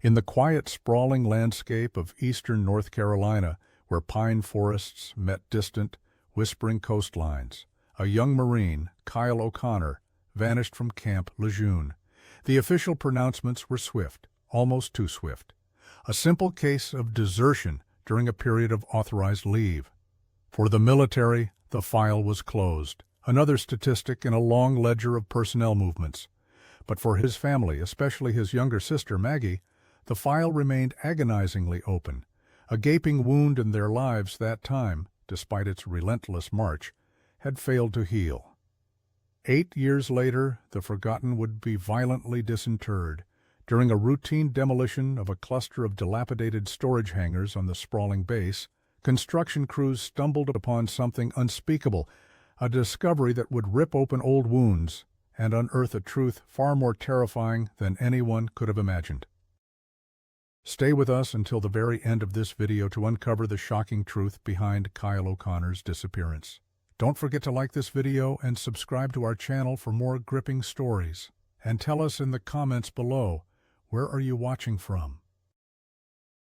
In the quiet, sprawling landscape of eastern North Carolina, where pine forests met distant, whispering coastlines, a young Marine, Kyle O'Connor, vanished from Camp Lejeune. The official pronouncements were swift, almost too swift. A simple case of desertion during a period of authorized leave. For the military, the file was closed, another statistic in a long ledger of personnel movements. But for his family, especially his younger sister Maggie, the file remained agonizingly open, a gaping wound in their lives that time, despite its relentless march, had failed to heal. 8 years later, the forgotten would be violently disinterred. During a routine demolition of a cluster of dilapidated storage hangars on the sprawling base, construction crews stumbled upon something unspeakable, a discovery that would rip open old wounds and unearth a truth far more terrifying than anyone could have imagined. Stay with us until the very end of this video to uncover the shocking truth behind Kyle O'Connor's disappearance. Don't forget to like this video and subscribe to our channel for more gripping stories. And tell us in the comments below, where are you watching from?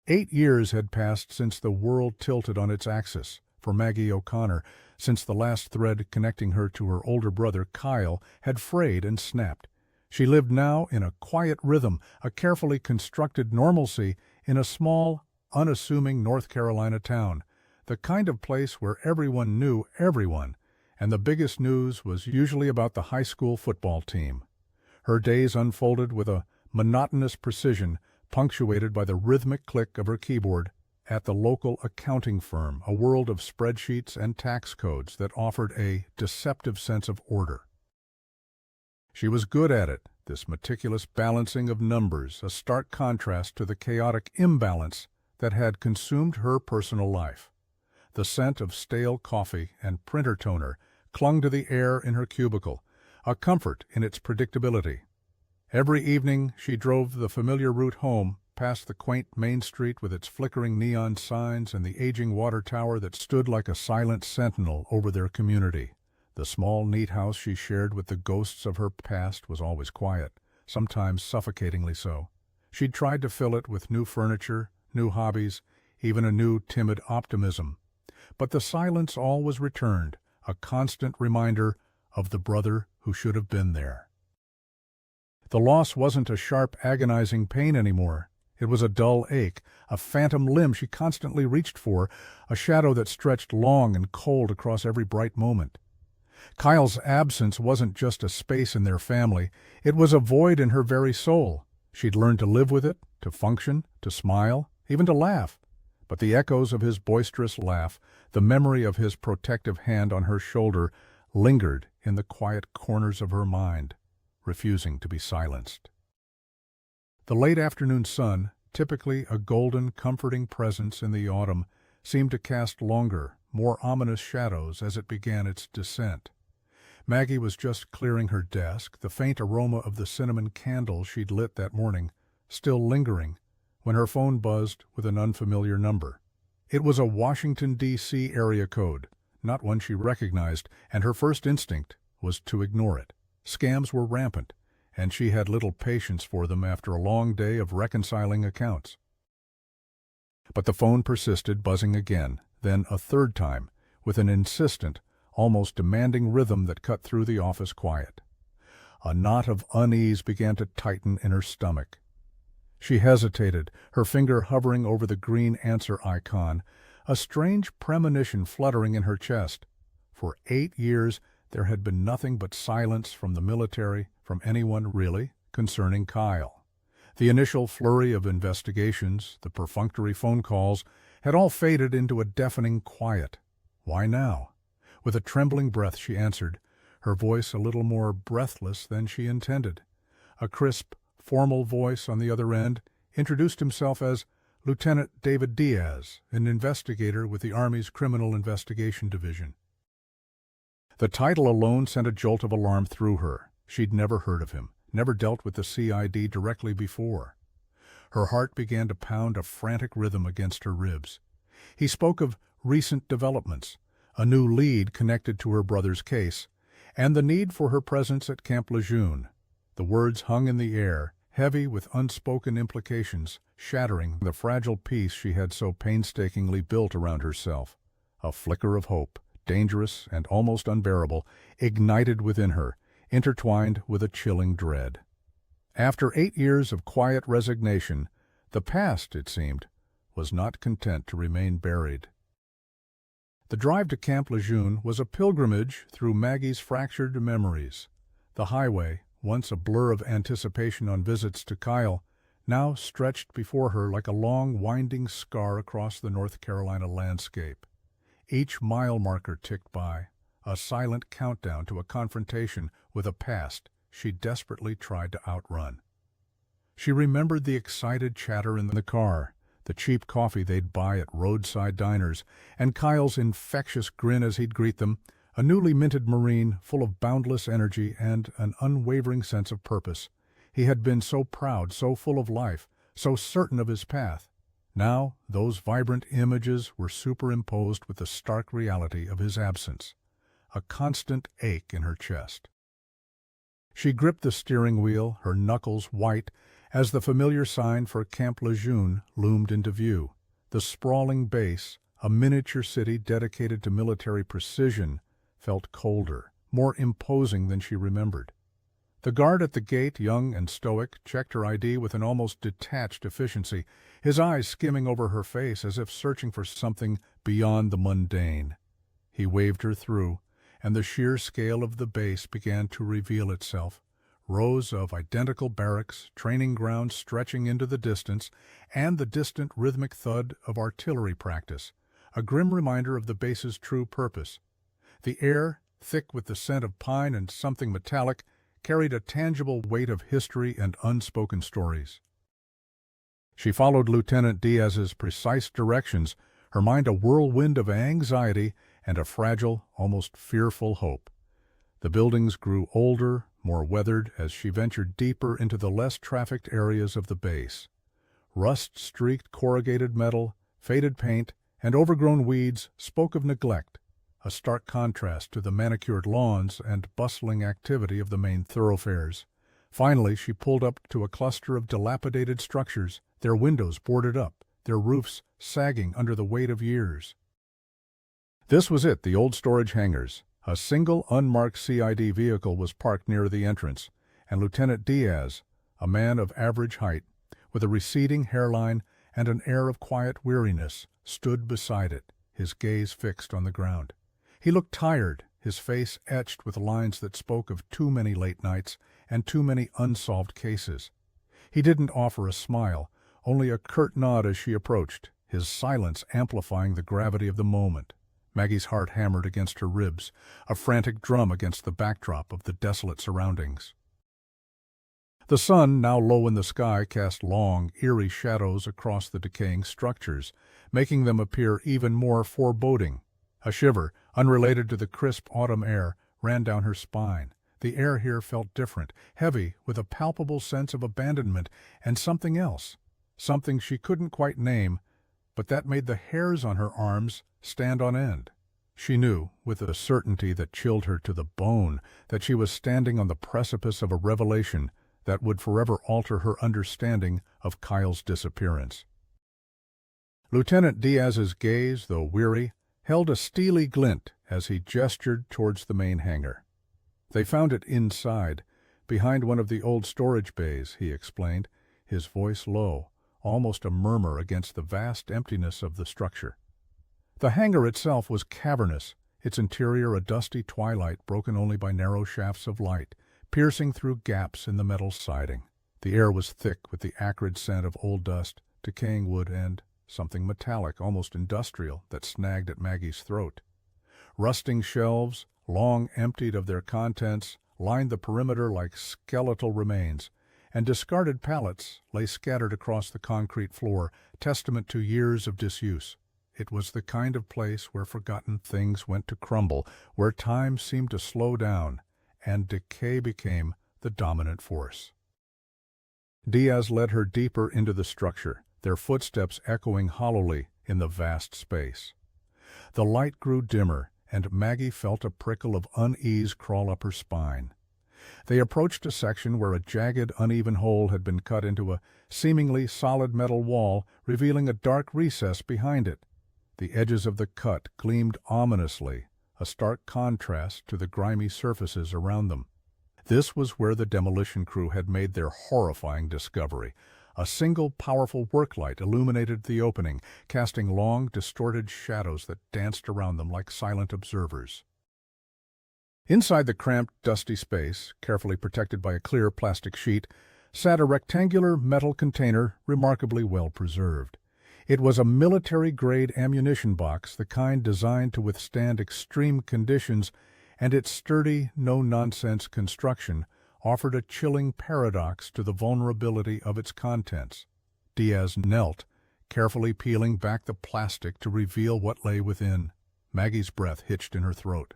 8 years had passed since the world tilted on its axis for Maggie O'Connor, since the last thread connecting her to her older brother Kyle had frayed and snapped. She lived now in a quiet rhythm, a carefully constructed normalcy in a small, unassuming North Carolina town, the kind of place where everyone knew everyone, and the biggest news was usually about the high school football team. Her days unfolded with a monotonous precision, punctuated by the rhythmic click of her keyboard at the local accounting firm, a world of spreadsheets and tax codes that offered a deceptive sense of order. She was good at it, this meticulous balancing of numbers, a stark contrast to the chaotic imbalance that had consumed her personal life. The scent of stale coffee and printer toner clung to the air in her cubicle, a comfort in its predictability. Every evening she drove the familiar route home, past the quaint Main Street with its flickering neon signs and the aging water tower that stood like a silent sentinel over their community. The small, neat house she shared with the ghosts of her past was always quiet, sometimes suffocatingly so. She'd tried to fill it with new furniture, new hobbies, even a new, timid optimism. But the silence always returned, a constant reminder of the brother who should have been there. The loss wasn't a sharp, agonizing pain anymore. It was a dull ache, a phantom limb she constantly reached for, a shadow that stretched long and cold across every bright moment. Kyle's absence wasn't just a space in their family, it was a void in her very soul. She'd learned to live with it, to function, to smile, even to laugh. But the echoes of his boisterous laugh, the memory of his protective hand on her shoulder, lingered in the quiet corners of her mind, refusing to be silenced. The late afternoon sun, typically a golden, comforting presence in the autumn, seemed to cast longer, more ominous shadows as it began its descent. Maggie was just clearing her desk, the faint aroma of the cinnamon candle she'd lit that morning still lingering, when her phone buzzed with an unfamiliar number. It was a Washington, D.C. area code, not one she recognized, and her first instinct was to ignore it. Scams were rampant, and she had little patience for them after a long day of reconciling accounts. But the phone persisted, buzzing again, then a third time, with an insistent, almost demanding rhythm that cut through the office quiet. A knot of unease began to tighten in her stomach. She hesitated, her finger hovering over the green answer icon, a strange premonition fluttering in her chest. For 8 years there had been nothing but silence from the military, from anyone really, concerning Kyle. The initial flurry of investigations, the perfunctory phone calls, had all faded into a deafening quiet. Why now? With a trembling breath she answered, her voice a little more breathless than she intended. A crisp, formal voice on the other end introduced himself as Lieutenant David Diaz, an investigator with the Army's Criminal Investigation Division. The title alone sent a jolt of alarm through her. She'd never heard of him, never dealt with the CID directly before. Her heart began to pound a frantic rhythm against her ribs. He spoke of recent developments, a new lead connected to her brother's case, and the need for her presence at Camp Lejeune. The words hung in the air, heavy with unspoken implications, shattering the fragile peace she had so painstakingly built around herself. A flicker of hope, dangerous and almost unbearable, ignited within her, intertwined with a chilling dread. After 8 years of quiet resignation, the past, it seemed, was not content to remain buried. The drive to Camp Lejeune was a pilgrimage through Maggie's fractured memories. The highway, once a blur of anticipation on visits to Kyle, now stretched before her like a long, winding scar across the North Carolina landscape. Each mile marker ticked by, a silent countdown to a confrontation with a past she desperately tried to outrun. She remembered the excited chatter in the car, the cheap coffee they'd buy at roadside diners, and Kyle's infectious grin as he'd greet them, a newly minted Marine full of boundless energy and an unwavering sense of purpose. He had been so proud, so full of life, so certain of his path. Now those vibrant images were superimposed with the stark reality of his absence, a constant ache in her chest. She gripped the steering wheel, her knuckles white, as the familiar sign for Camp Lejeune loomed into view. The sprawling base, a miniature city dedicated to military precision, felt colder, more imposing than she remembered. The guard at the gate, young and stoic, checked her ID with an almost detached efficiency, his eyes skimming over her face as if searching for something beyond the mundane. He waved her through, and the sheer scale of the base began to reveal itself. Rows of identical barracks, training grounds stretching into the distance, and the distant rhythmic thud of artillery practice, a grim reminder of the base's true purpose. The air, thick with the scent of pine and something metallic, carried a tangible weight of history and unspoken stories. She followed Lieutenant Diaz's precise directions, her mind a whirlwind of anxiety and a fragile, almost fearful hope. The buildings grew older, more weathered, as she ventured deeper into the less trafficked areas of the base. Rust-streaked corrugated metal, faded paint, and overgrown weeds spoke of neglect, a stark contrast to the manicured lawns and bustling activity of the main thoroughfares. Finally, she pulled up to a cluster of dilapidated structures, their windows boarded up, their roofs sagging under the weight of years. This was it, the old storage hangars. A single unmarked CID vehicle was parked near the entrance, and Lieutenant Diaz, a man of average height, with a receding hairline and an air of quiet weariness, stood beside it, his gaze fixed on the ground. He looked tired, his face etched with lines that spoke of too many late nights and too many unsolved cases. He didn't offer a smile, only a curt nod as she approached, his silence amplifying the gravity of the moment. Maggie's heart hammered against her ribs, a frantic drum against the backdrop of the desolate surroundings. The sun, now low in the sky, cast long, eerie shadows across the decaying structures, making them appear even more foreboding. A shiver, unrelated to the crisp autumn air, ran down her spine. The air here felt different, heavy, with a palpable sense of abandonment and something else, something she couldn't quite name, but that made the hairs on her arms stand on end. She knew, with a certainty that chilled her to the bone, that she was standing on the precipice of a revelation that would forever alter her understanding of Kyle's disappearance. Lieutenant Diaz's gaze, though weary, held a steely glint as he gestured towards the main hangar. They found it inside, behind one of the old storage bays, he explained, his voice low, almost a murmur against the vast emptiness of the structure. The hangar itself was cavernous, its interior a dusty twilight broken only by narrow shafts of light, piercing through gaps in the metal siding. The air was thick with the acrid scent of old dust, decaying wood, and something metallic, almost industrial, that snagged at Maggie's throat. Rusting shelves, long emptied of their contents, lined the perimeter like skeletal remains, and discarded pallets lay scattered across the concrete floor, testament to years of disuse. It was the kind of place where forgotten things went to crumble, where time seemed to slow down, and decay became the dominant force. Diaz led her deeper into the structure, their footsteps echoing hollowly in the vast space. The light grew dimmer, and Maggie felt a prickle of unease crawl up her spine. They approached a section where a jagged, uneven hole had been cut into a seemingly solid metal wall, revealing a dark recess behind it. The edges of the cut gleamed ominously, a stark contrast to the grimy surfaces around them. This was where the demolition crew had made their horrifying discovery. A single powerful worklight illuminated the opening, casting long, distorted shadows that danced around them like silent observers. Inside the cramped, dusty space, carefully protected by a clear plastic sheet, sat a rectangular metal container remarkably well preserved. It was a military-grade ammunition box, the kind designed to withstand extreme conditions, and its sturdy, no-nonsense construction offered a chilling paradox to the vulnerability of its contents. Diaz knelt, carefully peeling back the plastic to reveal what lay within. Maggie's breath hitched in her throat.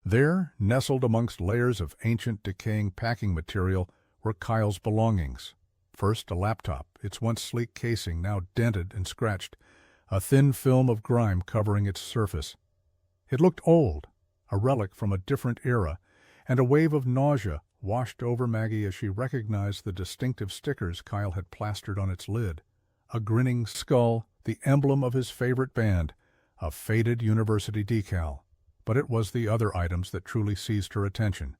There, nestled amongst layers of ancient, decaying packing material, were Kyle's belongings. First, a laptop, its once sleek casing now dented and scratched, a thin film of grime covering its surface. It looked old, a relic from a different era, and a wave of nausea washed over Maggie as she recognized the distinctive stickers Kyle had plastered on its lid. A grinning skull, the emblem of his favorite band, a faded university decal. But it was the other items that truly seized her attention.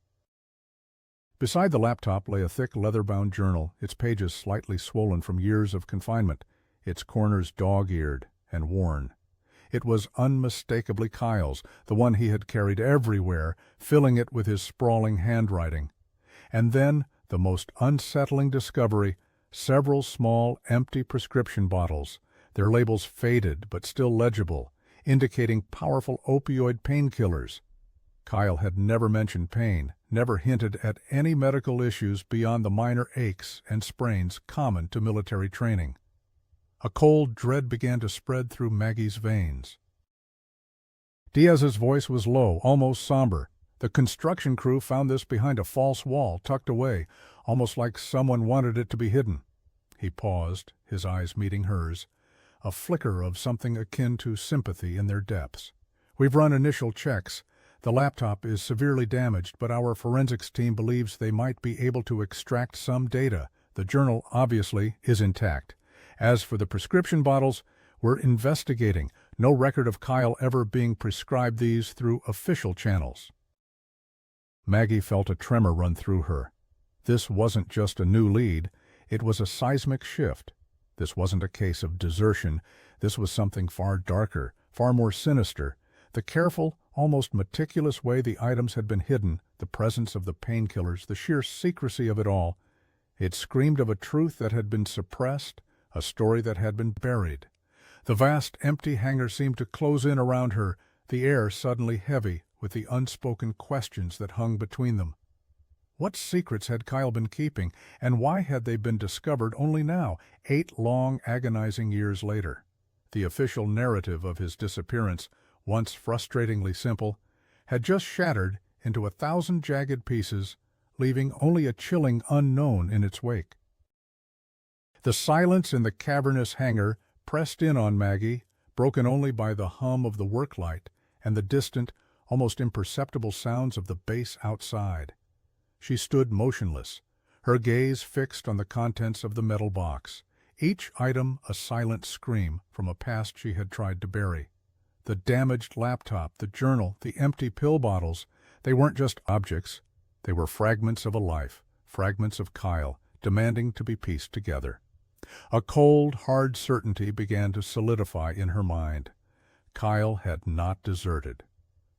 Beside the laptop lay a thick leather-bound journal, its pages slightly swollen from years of confinement, its corners dog-eared and worn. It was unmistakably Kyle's, the one he had carried everywhere, filling it with his sprawling handwriting. And then, the most unsettling discovery, several small, empty prescription bottles, their labels faded but still legible, indicating powerful opioid painkillers. Kyle had never mentioned pain, never hinted at any medical issues beyond the minor aches and sprains common to military training. A cold dread began to spread through Maggie's veins. Diaz's voice was low, almost somber. The construction crew found this behind a false wall, tucked away, almost like someone wanted it to be hidden. He paused, his eyes meeting hers, a flicker of something akin to sympathy in their depths. "We've run initial checks. The laptop is severely damaged, but our forensics team believes they might be able to extract some data. The journal, obviously, is intact. As for the prescription bottles, we're investigating. No record of Kyle ever being prescribed these through official channels." Maggie felt a tremor run through her. This wasn't just a new lead, it was a seismic shift. This wasn't a case of desertion, this was something far darker, far more sinister. The careful, almost meticulous way the items had been hidden, the presence of the painkillers, the sheer secrecy of it all. It screamed of a truth that had been suppressed, a story that had been buried. The vast, empty hangar seemed to close in around her, the air suddenly heavy with the unspoken questions that hung between them. What secrets had Kyle been keeping, and why had they been discovered only now, 8 long, agonizing years later? The official narrative of his disappearance, once frustratingly simple, had just shattered into 1,000 jagged pieces, leaving only a chilling unknown in its wake. The silence in the cavernous hangar pressed in on Maggie, broken only by the hum of the worklight and the distant, almost imperceptible sounds of the base outside. She stood motionless, her gaze fixed on the contents of the metal box, each item a silent scream from a past she had tried to bury. The damaged laptop, the journal, the empty pill bottles, they weren't just objects, they were fragments of a life, fragments of Kyle, demanding to be pieced together. A cold, hard certainty began to solidify in her mind. Kyle had not deserted.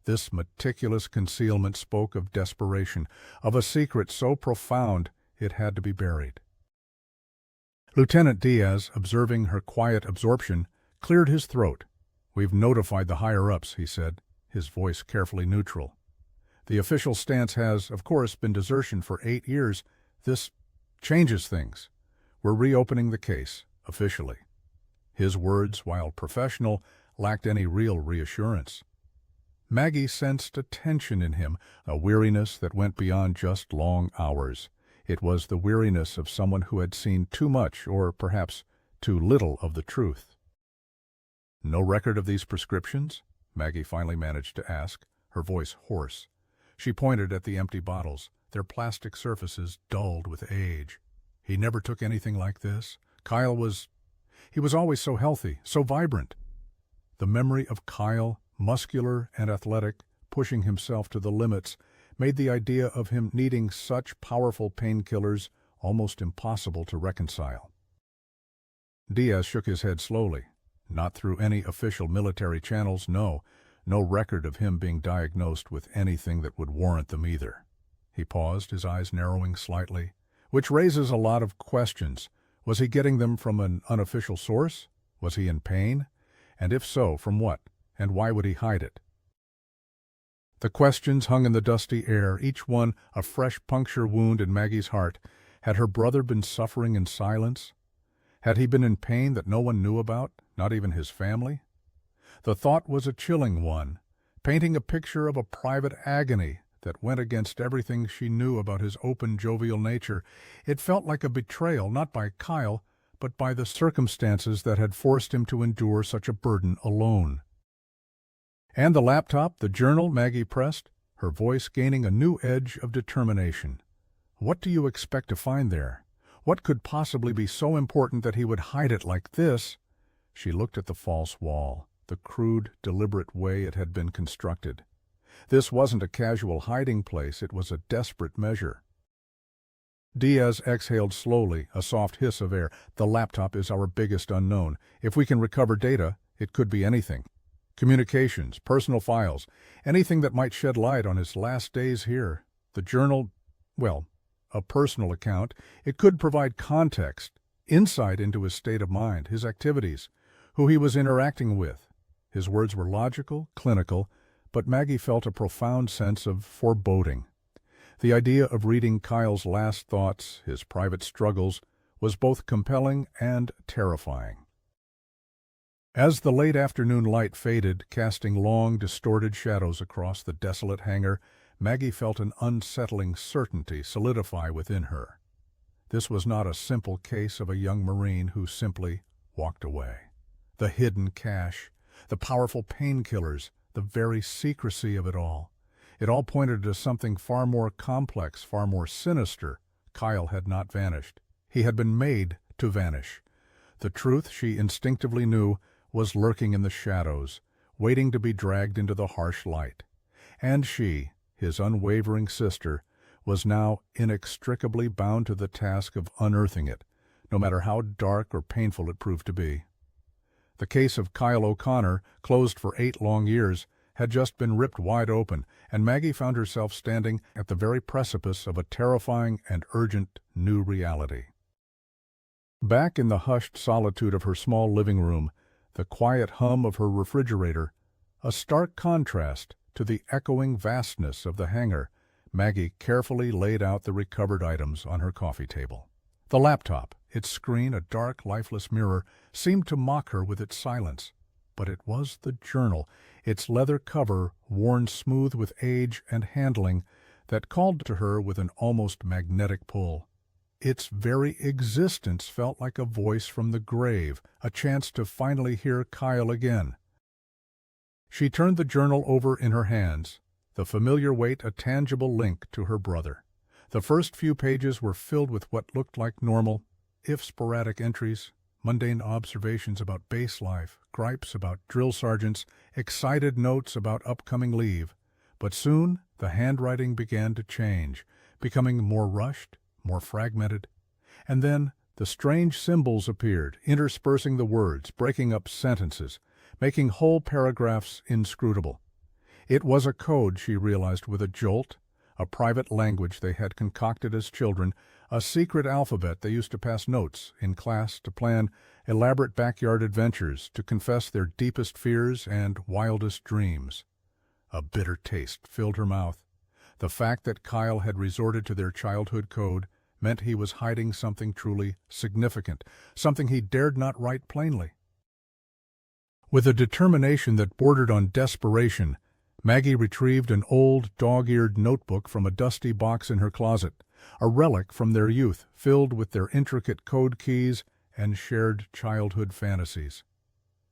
This meticulous concealment spoke of desperation, of a secret so profound it had to be buried. Lieutenant Diaz, observing her quiet absorption, cleared his throat. "We've notified the higher-ups," he said, his voice carefully neutral. "The official stance has, of course, been desertion for 8 years. This changes things. We're reopening the case, officially." His words, while professional, lacked any real reassurance. Maggie sensed a tension in him, a weariness that went beyond just long hours. It was the weariness of someone who had seen too much, or perhaps too little, of the truth. "No record of these prescriptions?" Maggie finally managed to ask, her voice hoarse. She pointed at the empty bottles, their plastic surfaces dulled with age. He never took anything like this. He was always so healthy, so vibrant. The memory of Kyle, muscular and athletic, pushing himself to the limits, made the idea of him needing such powerful painkillers almost impossible to reconcile. Diaz shook his head slowly. Not through any official military channels, no record of him being diagnosed with anything that would warrant them either. He paused, his eyes narrowing slightly, which raises a lot of questions. Was he getting them from an unofficial source? Was he in pain? And if so, from what? And why would he hide it? The questions hung in the dusty air, each one a fresh puncture wound in Maggie's heart. Had her brother been suffering in silence? Had he been in pain that no one knew about, not even his family? The thought was a chilling one, painting a picture of a private agony that went against everything she knew about his open, jovial nature. It felt like a betrayal, not by Kyle, but by the circumstances that had forced him to endure such a burden alone. And the laptop, the journal, Maggie pressed, her voice gaining a new edge of determination. What do you expect to find there? What could possibly be so important that he would hide it like this? She looked at the false wall, the crude, deliberate way it had been constructed. This wasn't a casual hiding place, it was a desperate measure. Diaz exhaled slowly, a soft hiss of air. The laptop is our biggest unknown. If we can recover data, it could be anything. Communications, personal files, anything that might shed light on his last days here. The journal, well, a personal account. It could provide context, insight into his state of mind, his activities, who he was interacting with. His words were logical, clinical, but Maggie felt a profound sense of foreboding. The idea of reading Kyle's last thoughts, his private struggles, was both compelling and terrifying. As the late afternoon light faded, casting long, distorted shadows across the desolate hangar, Maggie felt an unsettling certainty solidify within her. This was not a simple case of a young Marine who simply walked away. The hidden cache, the powerful painkillers, the very secrecy of it all pointed to something far more complex, far more sinister. Kyle had not vanished. He had been made to vanish. The truth, she instinctively knew, was lurking in the shadows, waiting to be dragged into the harsh light. And she, his unwavering sister, was now inextricably bound to the task of unearthing it, no matter how dark or painful it proved to be. The case of Kyle O'Connor, closed for 8 long years, had just been ripped wide open, and Maggie found herself standing at the very precipice of a terrifying and urgent new reality. Back in the hushed solitude of her small living room, the quiet hum of her refrigerator, a stark contrast to the echoing vastness of the hangar, Maggie carefully laid out the recovered items on her coffee table. The laptop, its screen a dark, lifeless mirror, seemed to mock her with its silence. But it was the journal, its leather cover worn smooth with age and handling, that called to her with an almost magnetic pull. Its very existence felt like a voice from the grave, a chance to finally hear Kyle again. She turned the journal over in her hands, the familiar weight a tangible link to her brother. The first few pages were filled with what looked like normal, if sporadic entries, mundane observations about base life, gripes about drill sergeants, excited notes about upcoming leave. But soon the handwriting began to change, becoming more rushed, more fragmented. And then the strange symbols appeared, interspersing the words, breaking up sentences, making whole paragraphs inscrutable. It was a code, she realized with a jolt, a private language they had concocted as children, a secret alphabet they used to pass notes in class, to plan elaborate backyard adventures, to confess their deepest fears and wildest dreams. A bitter taste filled her mouth. The fact that Kyle had resorted to their childhood code meant he was hiding something truly significant, something he dared not write plainly. With a determination that bordered on desperation, Maggie retrieved an old, dog-eared notebook from a dusty box in her closet, a relic from their youth filled with their intricate code keys and shared childhood fantasies.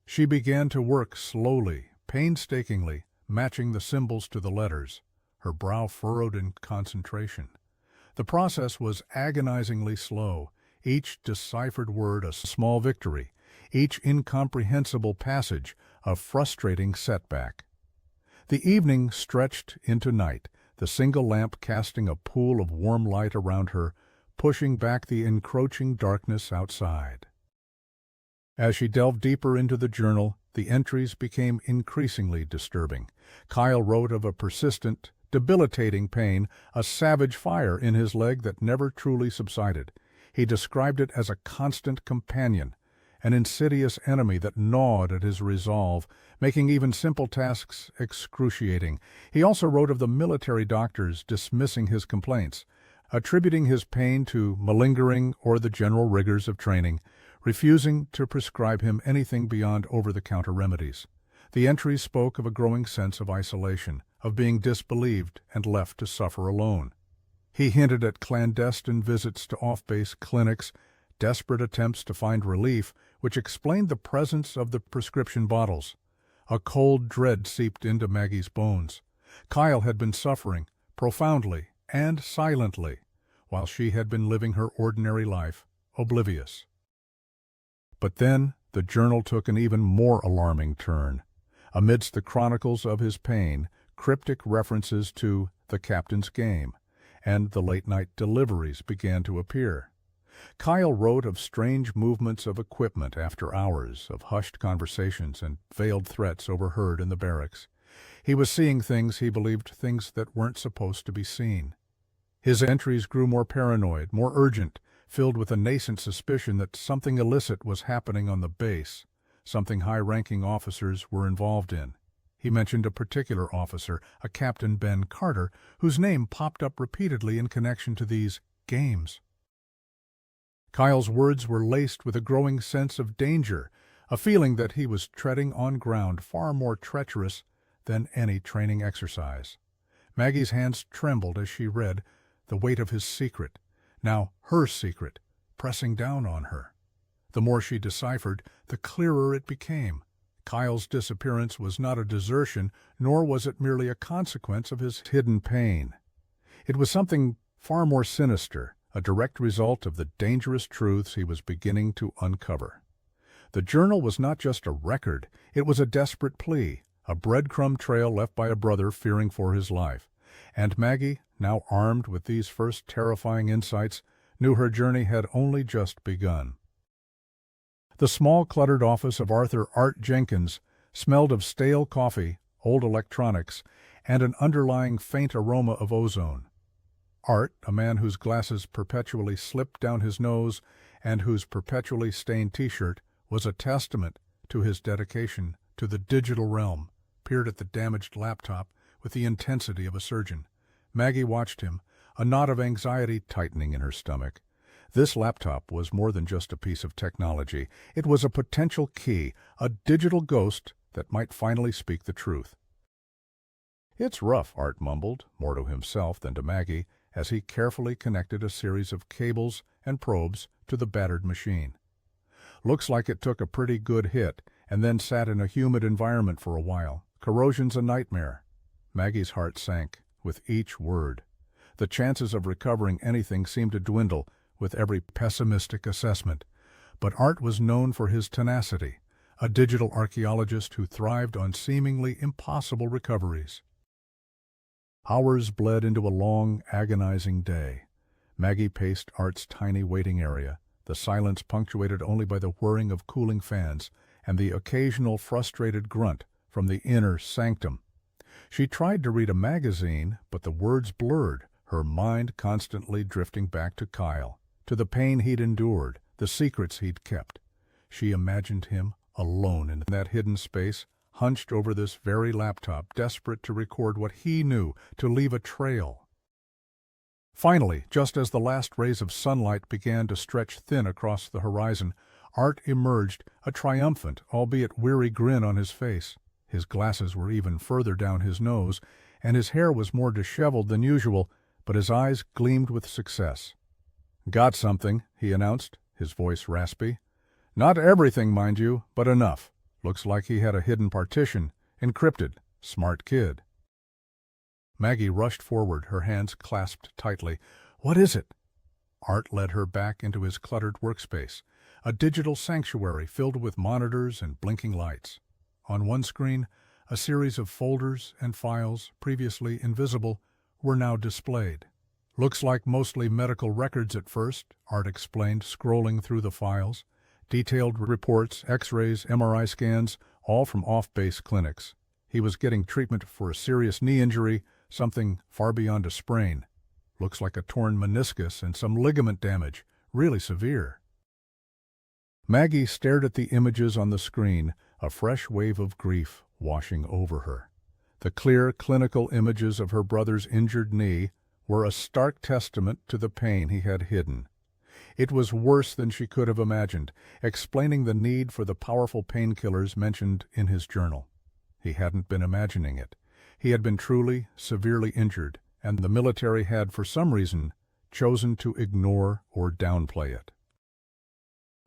She began to work slowly, painstakingly, matching the symbols to the letters, her brow furrowed in concentration. The process was agonizingly slow, each deciphered word a small victory, each incomprehensible passage a frustrating setback. The evening stretched into night, the single lamp casting a pool of warm light around her, pushing back the encroaching darkness outside. As she delved deeper into the journal, the entries became increasingly disturbing. Kyle wrote of a persistent, debilitating pain, a savage fire in his leg that never truly subsided. He described it as a constant companion, an insidious enemy that gnawed at his resolve, making even simple tasks excruciating. He also wrote of the military doctors dismissing his complaints, attributing his pain to malingering or the general rigors of training, refusing to prescribe him anything beyond over-the-counter remedies. The entries spoke of a growing sense of isolation, of being disbelieved and left to suffer alone. He hinted at clandestine visits to off-base clinics, desperate attempts to find relief, which explained the presence of the prescription bottles. A cold dread seeped into Maggie's bones. Kyle had been suffering, profoundly and silently, while she had been living her ordinary life, oblivious. But then the journal took an even more alarming turn. Amidst the chronicles of his pain, cryptic references to the captain's game and the late-night deliveries began to appear. Kyle wrote of strange movements of equipment after hours, of hushed conversations and veiled threats overheard in the barracks. He was seeing things he believed, things that weren't supposed to be seen. His entries grew more paranoid, more urgent, filled with a nascent suspicion that something illicit was happening on the base, something high-ranking officers were involved in. He mentioned a particular officer, a Captain Ben Carter, whose name popped up repeatedly in connection to these games. Kyle's words were laced with a growing sense of danger, a feeling that he was treading on ground far more treacherous than any training exercise. Maggie's hands trembled as she read, the weight of his secret, now her secret, pressing down on her. The more she deciphered, the clearer it became. Kyle's disappearance was not a desertion, nor was it merely a consequence of his hidden pain. It was something far more sinister, a direct result of the dangerous truths he was beginning to uncover. The journal was not just a record, it was a desperate plea, a breadcrumb trail left by a brother fearing for his life. And Maggie, now armed with these first terrifying insights, knew her journey had only just begun. The small, cluttered office of Art Jenkins smelled of stale coffee, old electronics, and an underlying faint aroma of ozone. Art, a man whose glasses perpetually slipped down his nose and whose perpetually stained T-shirt was a testament to his dedication to the digital realm, peered at the damaged laptop with the intensity of a surgeon. Maggie watched him, a knot of anxiety tightening in her stomach. This laptop was more than just a piece of technology. It was a potential key, a digital ghost that might finally speak the truth. "It's rough," Art mumbled, more to himself than to Maggie, as he carefully connected a series of cables and probes to the battered machine. "Looks like it took a pretty good hit, and then sat in a humid environment for a while. Corrosion's a nightmare." Maggie's heart sank with each word. The chances of recovering anything seemed to dwindle with every pessimistic assessment. But Art was known for his tenacity, a digital archaeologist who thrived on seemingly impossible recoveries. Hours bled into a long, agonizing day. Maggie paced Art's tiny waiting area, the silence punctuated only by the whirring of cooling fans and the occasional frustrated grunt from the inner sanctum. She tried to read a magazine, but the words blurred, her mind constantly drifting back to Kyle, to the pain he'd endured, the secrets he'd kept. She imagined him alone in that hidden space, hunched over this very laptop, desperate to record what he knew, to leave a trail. Finally, just as the last rays of sunlight began to stretch thin across the horizon, Art emerged, a triumphant, albeit weary grin on his face. His glasses were even further down his nose, and his hair was more disheveled than usual, but his eyes gleamed with success. "Got something," he announced, his voice raspy. "Not everything, mind you, but enough. Looks like he had a hidden partition, encrypted. Smart kid." Maggie rushed forward, her hands clasped tightly. "What is it?" Art led her back into his cluttered workspace, a digital sanctuary filled with monitors and blinking lights. On one screen, a series of folders and files, previously invisible, were now displayed. "Looks like mostly medical records at first," Art explained, scrolling through the files. Detailed reports, X-rays, MRI scans, all from off-base clinics. He was getting treatment for a serious knee injury, something far beyond a sprain. Looks like a torn meniscus and some ligament damage, really severe. Maggie stared at the images on the screen, a fresh wave of grief washing over her. The clear, clinical images of her brother's injured knee were a stark testament to the pain he had hidden. It was worse than she could have imagined, explaining the need for the powerful painkillers mentioned in his journal. He hadn't been imagining it. He had been truly, severely injured, and the military had, for some reason, chosen to ignore or downplay it.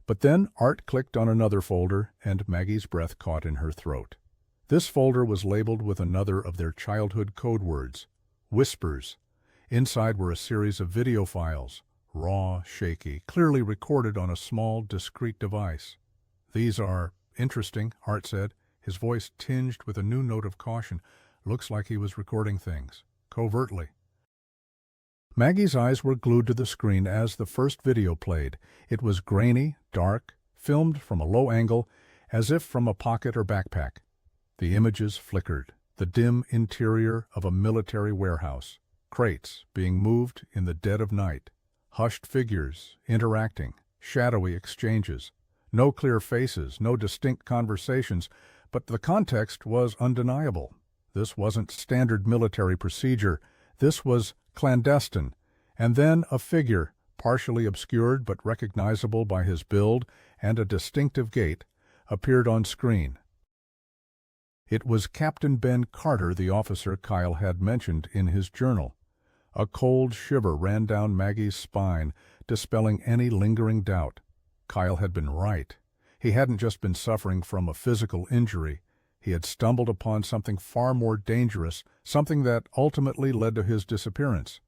But then Art clicked on another folder, and Maggie's breath caught in her throat. This folder was labeled with another of their childhood code words, whispers. Inside were a series of video files, raw, shaky, clearly recorded on a small, discrete device. "These are interesting," Art said, his voice tinged with a new note of caution. Looks like he was recording things, covertly. Maggie's eyes were glued to the screen as the first video played. It was grainy, dark, filmed from a low angle, as if from a pocket or backpack. The images flickered, the dim interior of a military warehouse, crates being moved in the dead of night, hushed figures interacting, shadowy exchanges, no clear faces, no distinct conversations, but the context was undeniable. This wasn't standard military procedure. This was clandestine. And then a figure, partially obscured but recognizable by his build and a distinctive gait, appeared on screen. It was Captain Ben Carter, the officer Kyle had mentioned in his journal. A cold shiver ran down Maggie's spine, dispelling any lingering doubt. Kyle had been right. He hadn't just been suffering from a physical injury. He had stumbled upon something far more dangerous, something that ultimately led to his disappearance.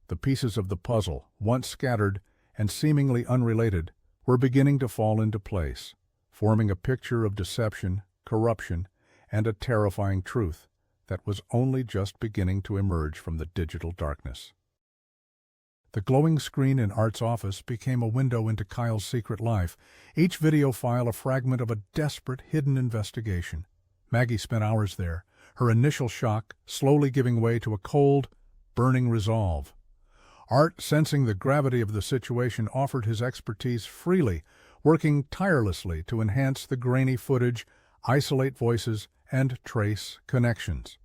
The pieces of the puzzle, once scattered and seemingly unrelated, were beginning to fall into place, forming a picture of deception, corruption, and a terrifying truth that was only just beginning to emerge from the digital darkness. The glowing screen in Art's office became a window into Kyle's secret life, each video file a fragment of a desperate, hidden investigation. Maggie spent hours there, her initial shock slowly giving way to a cold, burning resolve. Art, sensing the gravity of the situation, offered his expertise freely, working tirelessly to enhance the grainy footage, isolate voices, and trace connections.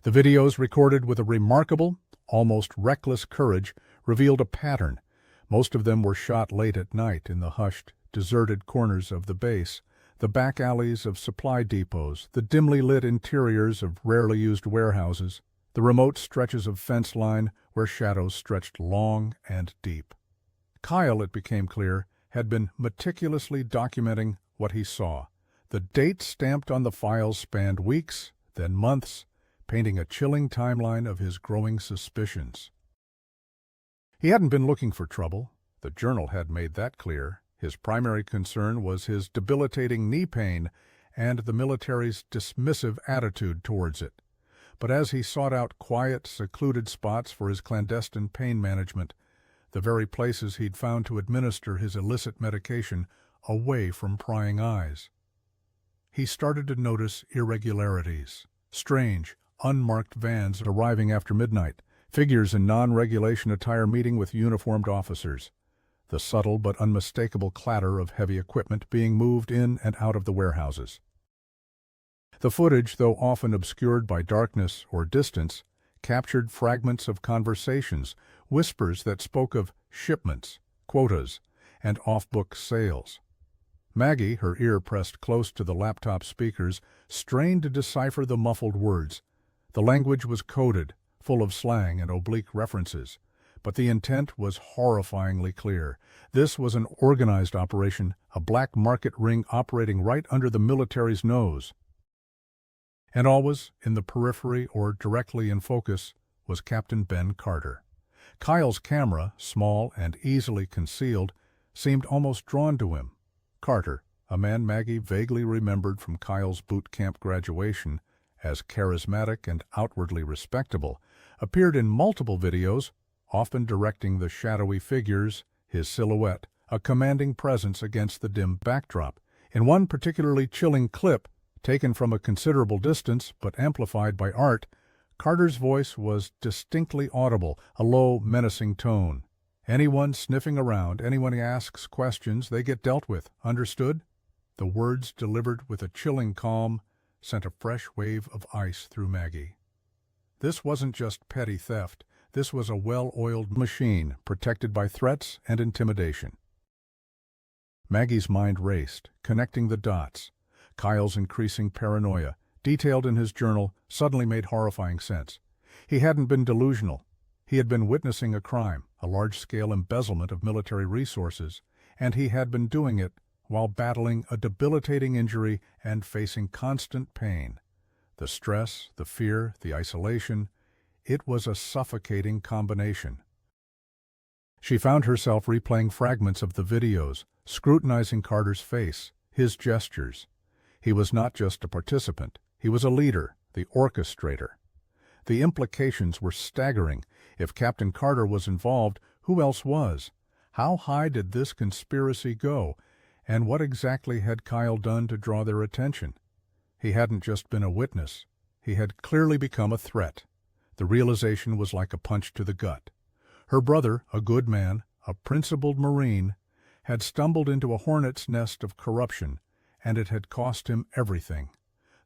The videos, recorded with a remarkable, almost reckless courage, revealed a pattern. Most of them were shot late at night in the hushed, deserted corners of the base, the back alleys of supply depots, the dimly lit interiors of rarely used warehouses, the remote stretches of fence line where shadows stretched long and deep. Kyle, it became clear, had been meticulously documenting what he saw. The dates stamped on the files spanned weeks, then months, painting a chilling timeline of his growing suspicions. He hadn't been looking for trouble. The journal had made that clear. His primary concern was his debilitating knee pain and the military's dismissive attitude towards it. But as he sought out quiet, secluded spots for his clandestine pain management, the very places he'd found to administer his illicit medication away from prying eyes, he started to notice irregularities, strange, unmarked vans arriving after midnight, figures in non-regulation attire meeting with uniformed officers, the subtle but unmistakable clatter of heavy equipment being moved in and out of the warehouses. The footage, though often obscured by darkness or distance, captured fragments of conversations, whispers that spoke of shipments, quotas, and off-book sales. Maggie, her ear pressed close to the laptop speakers, strained to decipher the muffled words. The language was coded, full of slang and oblique references, but the intent was horrifyingly clear. This was an organized operation, a black market ring operating right under the military's nose. And always, in the periphery or directly in focus, was Captain Ben Carter. Kyle's camera, small and easily concealed, seemed almost drawn to him. Carter, a man Maggie vaguely remembered from Kyle's boot camp graduation as charismatic and outwardly respectable, appeared in multiple videos, often directing the shadowy figures, his silhouette, a commanding presence against the dim backdrop. In one particularly chilling clip, taken from a considerable distance but amplified by art, Carter's voice was distinctly audible, a low, menacing tone. "Anyone sniffing around, anyone who asks questions, they get dealt with. Understood?" The words, delivered with a chilling calm, sent a fresh wave of ice through Maggie. This wasn't just petty theft. This was a well-oiled machine, protected by threats and intimidation. Maggie's mind raced, connecting the dots. Kyle's increasing paranoia, detailed in his journal, suddenly made horrifying sense. He hadn't been delusional. He had been witnessing a crime, a large-scale embezzlement of military resources, and he had been doing it while battling a debilitating injury and facing constant pain. The stress, the fear, the isolation, it was a suffocating combination. She found herself replaying fragments of the videos, scrutinizing Carter's face, his gestures. He was not just a participant, he was a leader, the orchestrator. The implications were staggering. If Captain Carter was involved, who else was? How high did this conspiracy go? And what exactly had Kyle done to draw their attention? He hadn't just been a witness. He had clearly become a threat. The realization was like a punch to the gut. Her brother, a good man, a principled Marine, had stumbled into a hornet's nest of corruption, and it had cost him everything.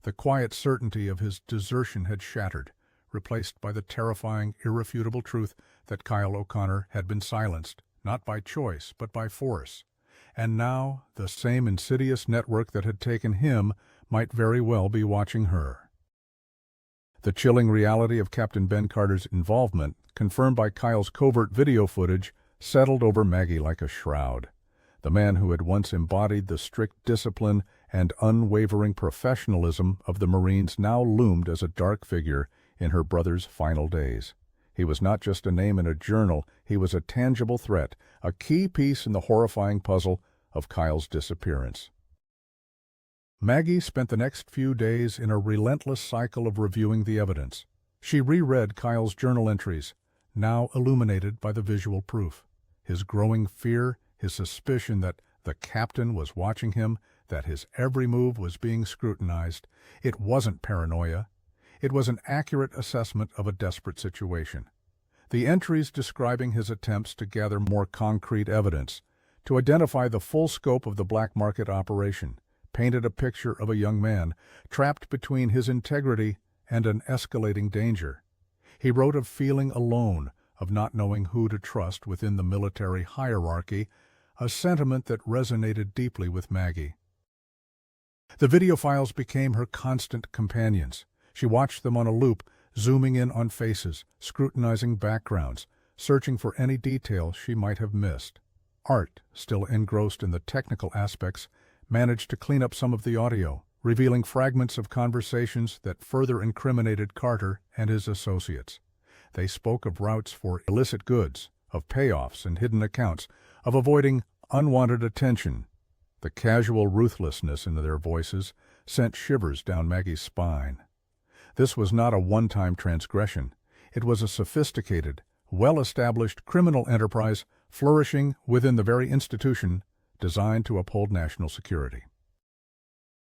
The quiet certainty of his desertion had shattered, replaced by the terrifying, irrefutable truth that Kyle O'Connor had been silenced, not by choice, but by force. And now, the same insidious network that had taken him might very well be watching her. The chilling reality of Captain Ben Carter's involvement, confirmed by Kyle's covert video footage, settled over Maggie like a shroud. The man who had once embodied the strict discipline and unwavering professionalism of the Marines now loomed as a dark figure in her brother's final days. He was not just a name in a journal, he was a tangible threat, a key piece in the horrifying puzzle of Kyle's disappearance. Maggie spent the next few days in a relentless cycle of reviewing the evidence. She reread Kyle's journal entries, now illuminated by the visual proof. His growing fear, his suspicion that the captain was watching him, that his every move was being scrutinized. It wasn't paranoia. It was an accurate assessment of a desperate situation. The entries describing his attempts to gather more concrete evidence, to identify the full scope of the black market operation, painted a picture of a young man trapped between his integrity and an escalating danger. He wrote of feeling alone, of not knowing who to trust within the military hierarchy, a sentiment that resonated deeply with Maggie. The video files became her constant companions. She watched them on a loop, zooming in on faces, scrutinizing backgrounds, searching for any detail she might have missed. Art, still engrossed in the technical aspects, managed to clean up some of the audio, revealing fragments of conversations that further incriminated Carter and his associates. They spoke of routes for illicit goods, of payoffs and hidden accounts, of avoiding unwanted attention. The casual ruthlessness in their voices sent shivers down Maggie's spine. This was not a one-time transgression. It was a sophisticated, well-established criminal enterprise flourishing within the very institution designed to uphold national security.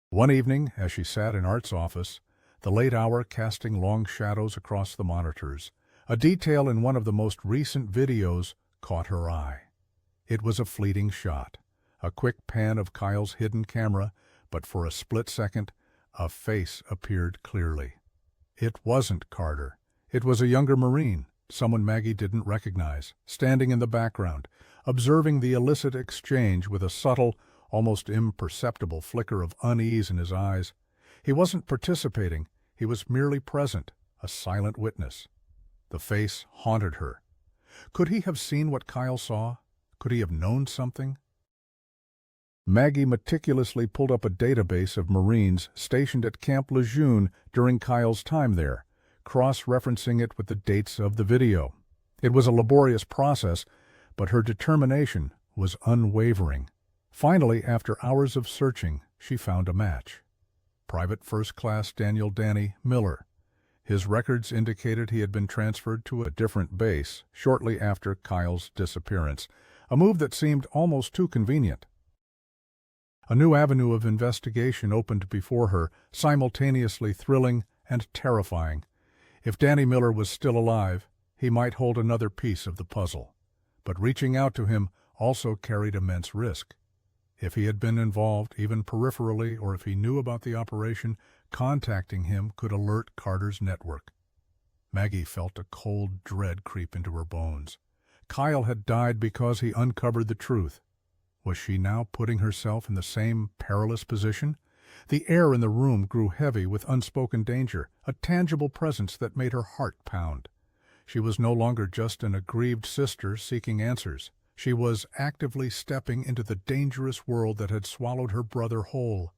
One evening, as she sat in Art's office, the late hour casting long shadows across the monitors, a detail in one of the most recent videos caught her eye. It was a fleeting shot, a quick pan of Kyle's hidden camera, but for a split second, a face appeared clearly. It wasn't Carter. It was a younger Marine, someone Maggie didn't recognize, standing in the background, observing the illicit exchange with a subtle, almost imperceptible flicker of unease in his eyes. He wasn't participating, he was merely present, a silent witness. The face haunted her. Could he have seen what Kyle saw? Could he have known something? Maggie meticulously pulled up a database of Marines stationed at Camp Lejeune during Kyle's time there, cross-referencing it with the dates of the video. It was a laborious process, but her determination was unwavering. Finally, after hours of searching, she found a match. Private First Class Daniel "Danny" Miller. His records indicated he had been transferred to a different base shortly after Kyle's disappearance, a move that seemed almost too convenient. A new avenue of investigation opened before her, simultaneously thrilling and terrifying. If Danny Miller was still alive, he might hold another piece of the puzzle. But reaching out to him also carried immense risk. If he had been involved, even peripherally, or if he knew about the operation, contacting him could alert Carter's network. Maggie felt a cold dread creep into her bones. Kyle had died because he uncovered the truth. Was she now putting herself in the same perilous position? The air in the room grew heavy with unspoken danger, a tangible presence that made her heart pound. She was no longer just an aggrieved sister seeking answers. She was actively stepping into the dangerous world that had swallowed her brother whole.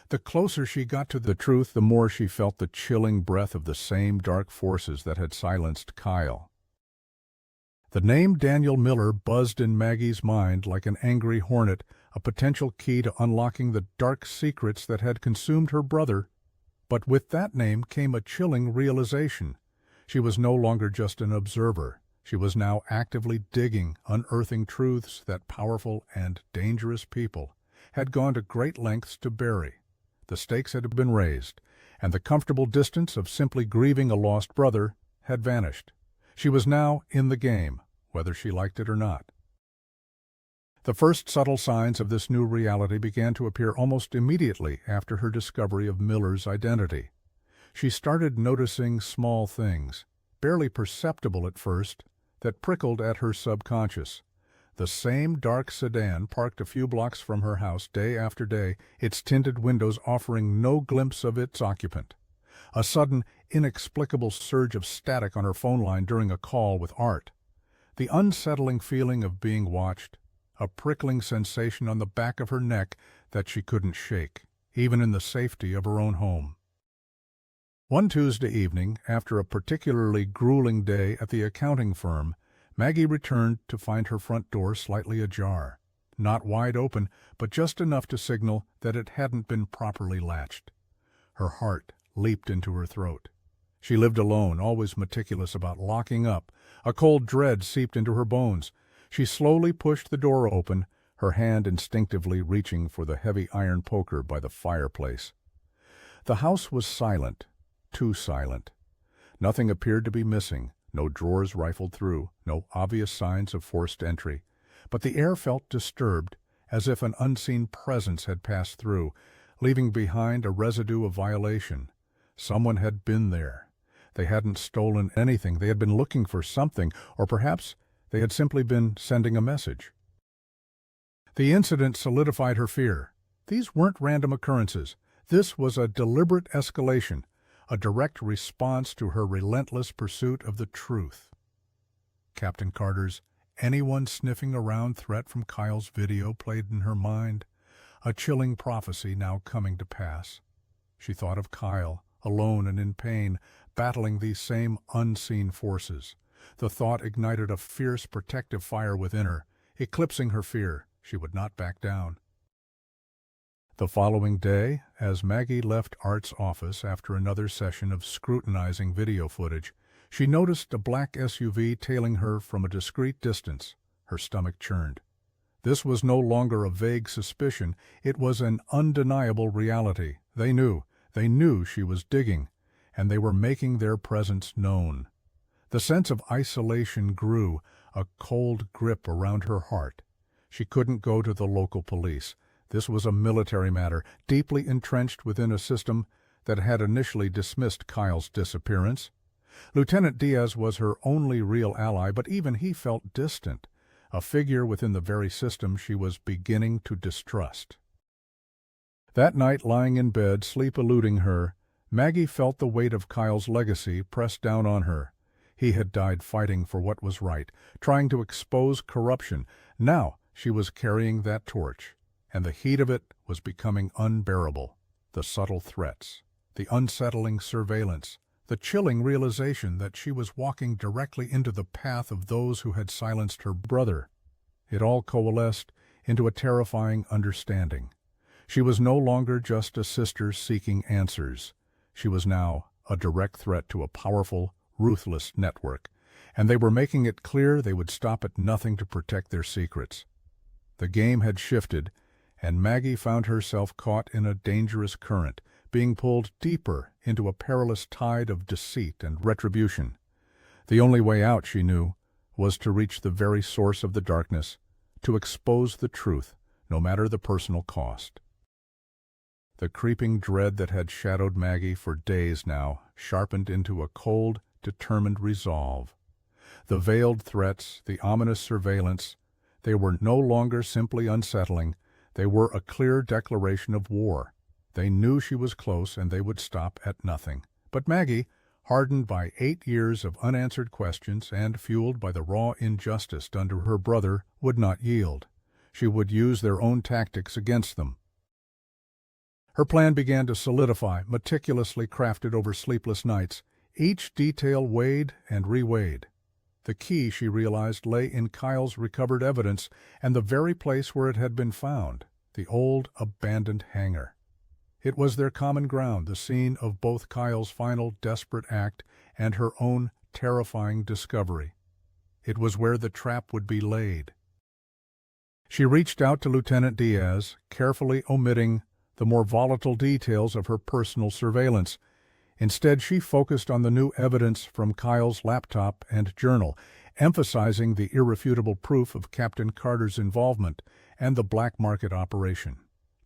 The closer she got to the truth, the more she felt the chilling breath of the same dark forces that had silenced Kyle. The name Daniel Miller buzzed in Maggie's mind like an angry hornet, a potential key to unlocking the dark secrets that had consumed her brother. But with that name came a chilling realization. She was no longer just an observer. She was now actively digging, unearthing truths that powerful and dangerous people had gone to great lengths to bury. The stakes had been raised, and the comfortable distance of simply grieving a lost brother had vanished. She was now in the game, whether she liked it or not. The first subtle signs of this new reality began to appear almost immediately after her discovery of Miller's identity. She started noticing small things, barely perceptible at first, that prickled at her subconscious. The same dark sedan parked a few blocks from her house day after day, its tinted windows offering no glimpse of its occupant. A sudden, inexplicable surge of static on her phone line during a call with Art. The unsettling feeling of being watched, a prickling sensation on the back of her neck that she couldn't shake, even in the safety of her own home. One Tuesday evening, after a particularly grueling day at the accounting firm, Maggie returned to find her front door slightly ajar. Not wide open, but just enough to signal that it hadn't been properly latched. Her heart leaped into her throat. She lived alone, always meticulous about locking up. A cold dread seeped into her bones. She slowly pushed the door open, her hand instinctively reaching for the heavy iron poker by the fireplace. The house was silent, too silent. Nothing appeared to be missing, no drawers rifled through, no obvious signs of forced entry. But the air felt disturbed, as if an unseen presence had passed through, leaving behind a residue of violation. Someone had been there. They hadn't stolen anything. They had been looking for something, or perhaps they had simply been sending a message. The incident solidified her fear. These weren't random occurrences. This was a deliberate escalation, a direct response to her relentless pursuit of the truth. Captain Carter's "anyone sniffing around" threat from Kyle's video played in her mind, a chilling prophecy now coming to pass. She thought of Kyle, alone and in pain, battling these same unseen forces. The thought ignited a fierce protective fire within her. Eclipsing her fear, she would not back down. The following day, as Maggie left Art's office after another session of scrutinizing video footage, she noticed a black SUV tailing her from a discreet distance. Her stomach churned. This was no longer a vague suspicion. It was an undeniable reality. They knew she was digging, and they were making their presence known. The sense of isolation grew, a cold grip around her heart. She couldn't go to the local police. This was a military matter, deeply entrenched within a system that had initially dismissed Kyle's disappearance. Lieutenant Diaz was her only real ally, but even he felt distant, a figure within the very system she was beginning to distrust. That night, lying in bed, sleep eluding her, Maggie felt the weight of Kyle's legacy pressed down on her. He had died fighting for what was right, trying to expose corruption. Now she was carrying that torch. and the heat of it was becoming unbearable. The subtle threats, the unsettling surveillance, the chilling realization that she was walking directly into the path of those who had silenced her brother. It all coalesced into a terrifying understanding. She was no longer just a sister seeking answers. She was now a direct threat to a powerful, ruthless network, and they were making it clear they would stop at nothing to protect their secrets. The game had shifted, and Maggie found herself caught in a dangerous current, being pulled deeper into a perilous tide of deceit and retribution. The only way out, she knew, was to reach the very source of the darkness, to expose the truth, no matter the personal cost. The creeping dread that had shadowed Maggie for days now sharpened into a cold, determined resolve. The veiled threats, the ominous surveillance, they were no longer simply unsettling. They were a clear declaration of war. They knew she was close and they would stop at nothing. But Maggie, hardened by 8 years of unanswered questions and fueled by the raw injustice done to her brother, would not yield. She would use their own tactics against them. Her plan began to solidify, meticulously crafted over sleepless nights, each detail weighed and reweighed. The key, she realized, lay in Kyle's recovered evidence and the very place where it had been found, the old abandoned hangar. It was their common ground, the scene of both Kyle's final desperate act and her own terrifying discovery. It was where the trap would be laid. She reached out to Lieutenant Diaz, carefully omitting the more volatile details of her personal surveillance. Instead, she focused on the new evidence from Kyle's laptop and journal, emphasizing the irrefutable proof of Captain Carter's involvement and the black market operation.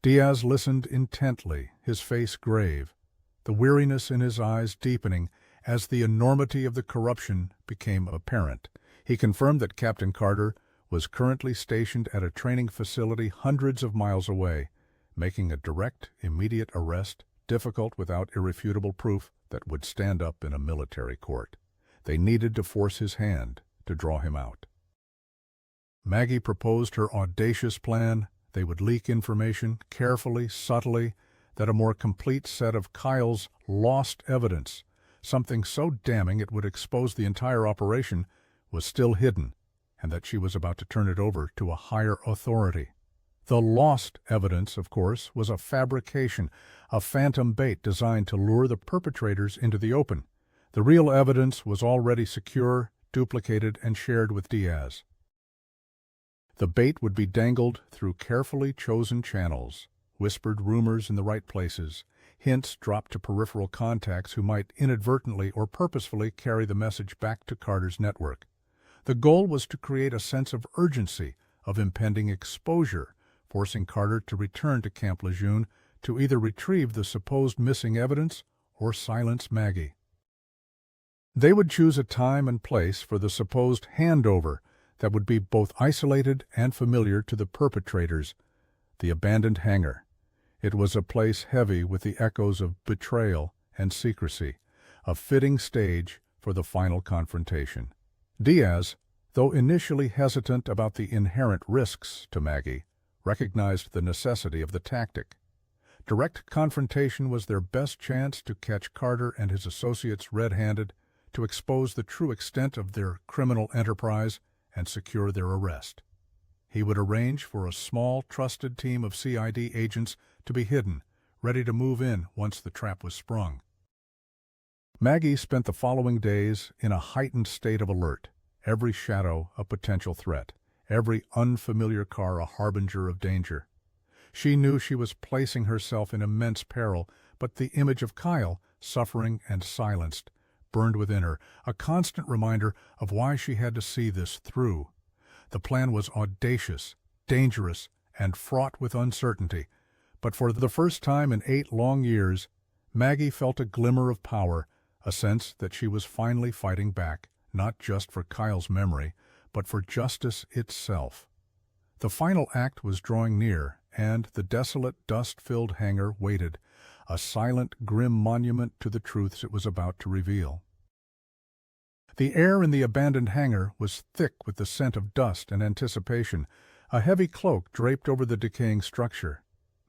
Diaz listened intently, his face grave, the weariness in his eyes deepening as the enormity of the corruption became apparent. He confirmed that Captain Carter was currently stationed at a training facility hundreds of miles away, making a direct, immediate arrest difficult without irrefutable proof that would stand up in a military court. They needed to force his hand to draw him out. Maggie proposed her audacious plan. They would leak information carefully, subtly, that a more complete set of Kyle's lost evidence, something so damning it would expose the entire operation, was still hidden, and that she was about to turn it over to a higher authority. The lost evidence, of course, was a fabrication, a phantom bait designed to lure the perpetrators into the open. The real evidence was already secure, duplicated, and shared with Diaz. The bait would be dangled through carefully chosen channels, whispered rumors in the right places, hints dropped to peripheral contacts who might inadvertently or purposefully carry the message back to Carter's network. The goal was to create a sense of urgency, of impending exposure, forcing Carter to return to Camp Lejeune to either retrieve the supposed missing evidence or silence Maggie. They would choose a time and place for the supposed handover that would be both isolated and familiar to the perpetrators, the abandoned hangar. It was a place heavy with the echoes of betrayal and secrecy, a fitting stage for the final confrontation. Diaz, though initially hesitant about the inherent risks to Maggie, recognized the necessity of the tactic. Direct confrontation was their best chance to catch Carter and his associates red-handed, to expose the true extent of their criminal enterprise and secure their arrest. He would arrange for a small, trusted team of CID agents to be hidden, ready to move in once the trap was sprung. Maggie spent the following days in a heightened state of alert, every shadow a potential threat, every unfamiliar car a harbinger of danger. She knew she was placing herself in immense peril, but the image of Kyle, suffering and silenced, burned within her, a constant reminder of why she had to see this through. The plan was audacious, dangerous, and fraught with uncertainty, but for the first time in 8 long years, Maggie felt a glimmer of power, a sense that she was finally fighting back, not just for Kyle's memory, but for justice itself. The final act was drawing near, and the desolate, dust-filled hangar waited, a silent, grim monument to the truths it was about to reveal. The air in the abandoned hangar was thick with the scent of dust and anticipation, A heavy cloak draped over the decaying structure.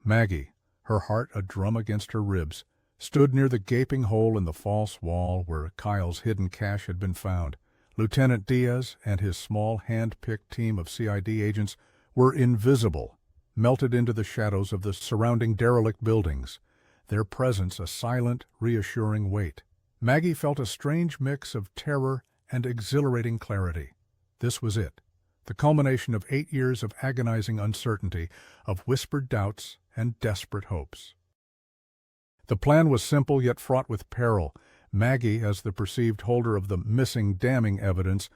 Maggie, her heart a drum against her ribs, stood near the gaping hole in the false wall where Kyle's hidden cache had been found. Lieutenant Diaz and his small hand-picked team of CID agents were invisible, melted into the shadows of the surrounding derelict buildings, their presence a silent, reassuring weight. Maggie felt a strange mix of terror and exhilarating clarity. This was it, the culmination of 8 years of agonizing uncertainty, of whispered doubts and desperate hopes. The plan was simple yet fraught with peril. Maggie, as the perceived holder of the missing damning evidence,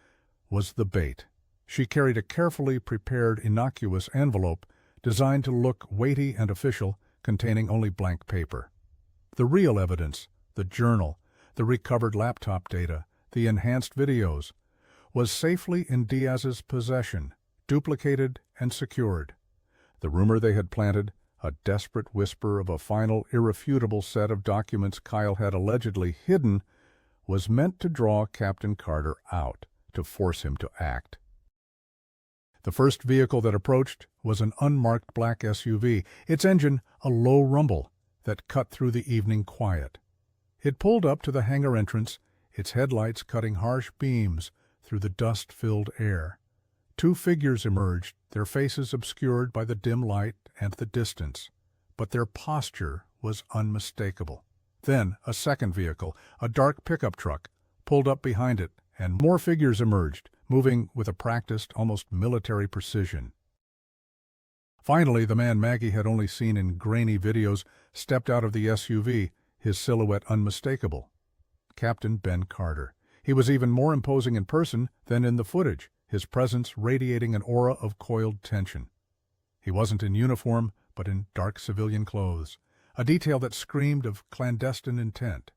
was the bait. She carried a carefully prepared innocuous envelope designed to look weighty and official, containing only blank paper. The real evidence, the journal, the recovered laptop data, the enhanced videos, was safely in Diaz's possession, duplicated and secured. The rumor they had planted, a desperate whisper of a final, irrefutable set of documents Kyle had allegedly hidden, was meant to draw Captain Carter out, to force him to act. The first vehicle that approached was an unmarked black SUV, its engine a low rumble that cut through the evening quiet. It pulled up to the hangar entrance, its headlights cutting harsh beams through the dust-filled air. 2 figures emerged, their faces obscured by the dim light and the distance, but their posture was unmistakable. Then a second vehicle, a dark pickup truck, pulled up behind it, and more figures emerged, moving with a practiced, almost military precision. Finally, the man Maggie had only seen in grainy videos stepped out of the SUV, his silhouette unmistakable. Captain Ben Carter. He was even more imposing in person than in the footage, his presence radiating an aura of coiled tension. He wasn't in uniform, but in dark civilian clothes, a detail that screamed of clandestine intent.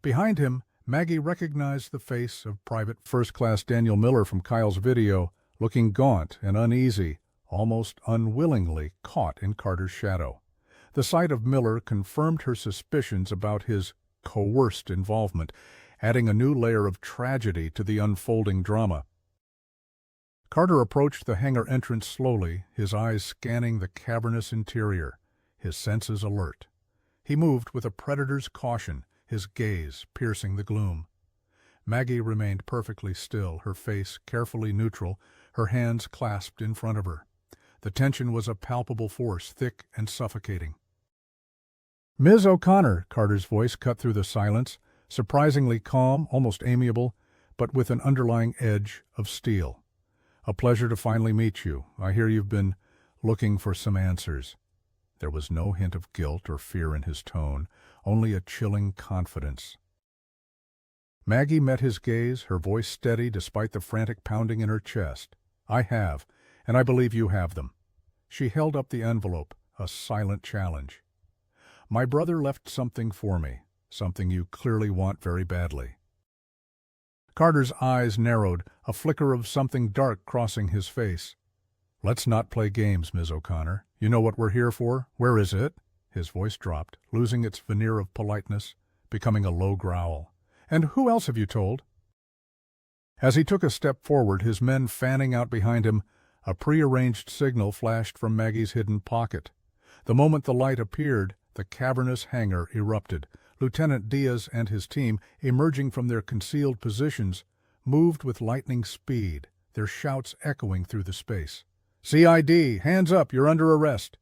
Behind him, Maggie recognized the face of Private First Class Daniel Miller from Kyle's video, looking gaunt and uneasy, almost unwillingly caught in Carter's shadow. The sight of Miller confirmed her suspicions about his coerced involvement, adding a new layer of tragedy to the unfolding drama. Carter approached the hangar entrance slowly, his eyes scanning the cavernous interior, his senses alert. He moved with a predator's caution, his gaze piercing the gloom. Maggie remained perfectly still, her face carefully neutral, her hands clasped in front of her. The tension was a palpable force, thick and suffocating. "Ms. O'Connor," Carter's voice cut through the silence, surprisingly calm, almost amiable, but with an underlying edge of steel. "A pleasure to finally meet you. I hear you've been looking for some answers." There was no hint of guilt or fear in his tone, only a chilling confidence. Maggie met his gaze, her voice steady despite the frantic pounding in her chest. "I have, and I believe you have them." She held up the envelope, a silent challenge. "My brother left something for me, something you clearly want very badly." Carter's eyes narrowed, a flicker of something dark crossing his face. "Let's not play games, Ms. O'Connor. You know what we're here for? Where is it?" His voice dropped, losing its veneer of politeness, becoming a low growl. "And who else have you told?" As he took a step forward, his men fanning out behind him, a prearranged signal flashed from Maggie's hidden pocket. The moment the light appeared, the cavernous hangar erupted. Lieutenant Diaz and his team, emerging from their concealed positions, moved with lightning speed, their shouts echoing through the space. "CID, hands up, you're under arrest."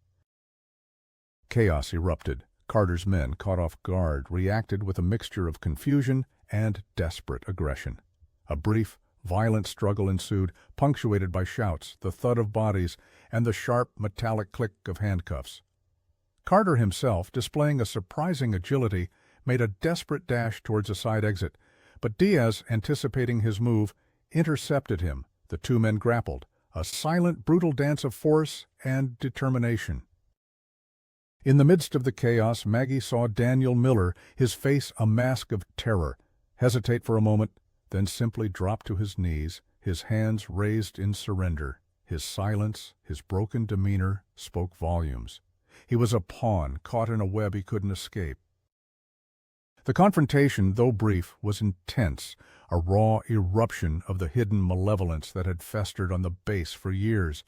Chaos erupted. Carter's men, caught off guard, reacted with a mixture of confusion and desperate aggression. A brief, violent struggle ensued, punctuated by shouts, the thud of bodies, and the sharp, metallic click of handcuffs. Carter himself, displaying a surprising agility, made a desperate dash towards a side exit, but Diaz, anticipating his move, intercepted him. The 2 men grappled, a silent, brutal dance of force and determination. In the midst of the chaos, Maggie saw Daniel Miller, his face a mask of terror, hesitate for a moment, then simply drop to his knees, his hands raised in surrender. His silence, his broken demeanor, spoke volumes. He was a pawn caught in a web he couldn't escape. The confrontation, though brief, was intense, a raw eruption of the hidden malevolence that had festered on the base for years.